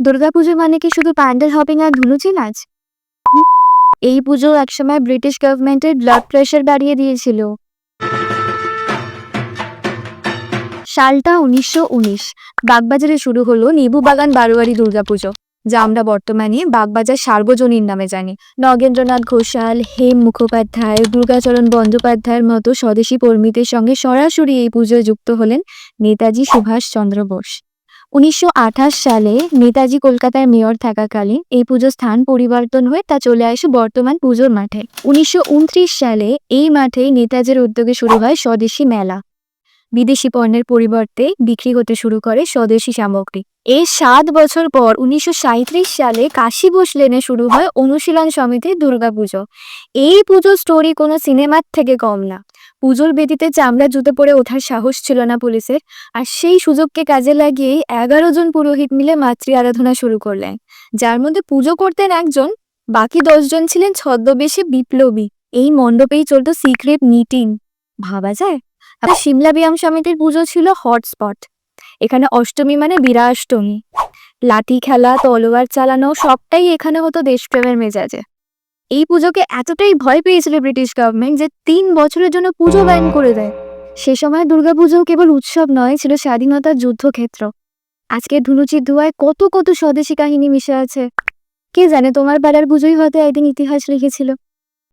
দুর্গাপুজো মানে কি শুধু প্যান্ডেল হপিং আর ধুনুচি নাচ? এই পুজো একসময় ব্রিটিশ গভর্নমেন্টের ব্লাড প্রেশার বাড়িয়ে দিয়েছিল। সালটা 1919। বাগবাজারে শুরু হলো নেবু বাগান বারোয়ারি দুর্গাপুজো, যা আমরা বর্তমানে বাগবাজার সার্বজনীন নামে জানি। নগেন্দ্রনাথ ঘোষাল, হেম মুখোপাধ্যায়, দুর্গাচরণ বন্দ্যোপাধ্যায়ের মতো স্বদেশী কর্মীদের সঙ্গে সরাসরি এই পুজোয় যুক্ত হলেন নেতাজি সুভাষচন্দ্র বোস। 1928 সালে নেতাজি কলকাতার মেয়র থাকাকালীন এই পুজোর স্থান পরিবর্তন হয়ে তা চলে আসে বর্তমান পুজোর মাঠে। 1929 সালে এই মাঠেই নেতাজির উদ্যোগে শুরু হয় স্বদেশী মেলা। বিদেশি পণ্যের পরিবর্তে বিক্রি হতে শুরু করে স্বদেশী সামগ্রী। এর 7 বছর পর 1937 সালে কাশী বোস লেনে শুরু হয় অনুশীলন সমিতির দুর্গাপুজো। এই পুজোর স্টোরি কোনো সিনেমার থেকে কম না। পুজোর বেদিতে চামড়া জুতো পরে ওঠার সাহস ছিল না পুলিশের, আর সেই সুযোগকে কাজে লাগিয়েই 11 জন পুরোহিত মিলে মাতৃ আরাধনা শুরু করলেন, যার মধ্যে পুজো করতেন একজন, বাকি 10 জন ছিলেন ছদ্মবেশে বিপ্লবী। এই মণ্ডপেই চলতো সিক্রেট মিটিং, ভাবা যায়। আর সিমলা ব্যায়াম সমিতির পুজো ছিল হটস্পট। এখানে অষ্টমী মানে বীরাষ্টমী, লাঠি খেলা, তলোয়ার চালানো সবটাই এখানে হতো দেশপ্রেমের মেজাজে। এই পুজোকে এতটাই ভয় পেয়েছিল ব্রিটিশ গভর্নমেন্ট যে 3 বছরের জন্য পুজো ব্যান করে দেয়। সে সময় দুর্গাপুজো কেবল উৎসব নয়, ছিল স্বাধীনতার যুদ্ধক্ষেত্র। আজকে ধুনুচির ধোঁয়ায় কত কত স্বদেশী কাহিনী মিশে আছে। কে জানে, তোমার পাড়ার পুজোই হয়তো একদিন ইতিহাস লিখেছিল।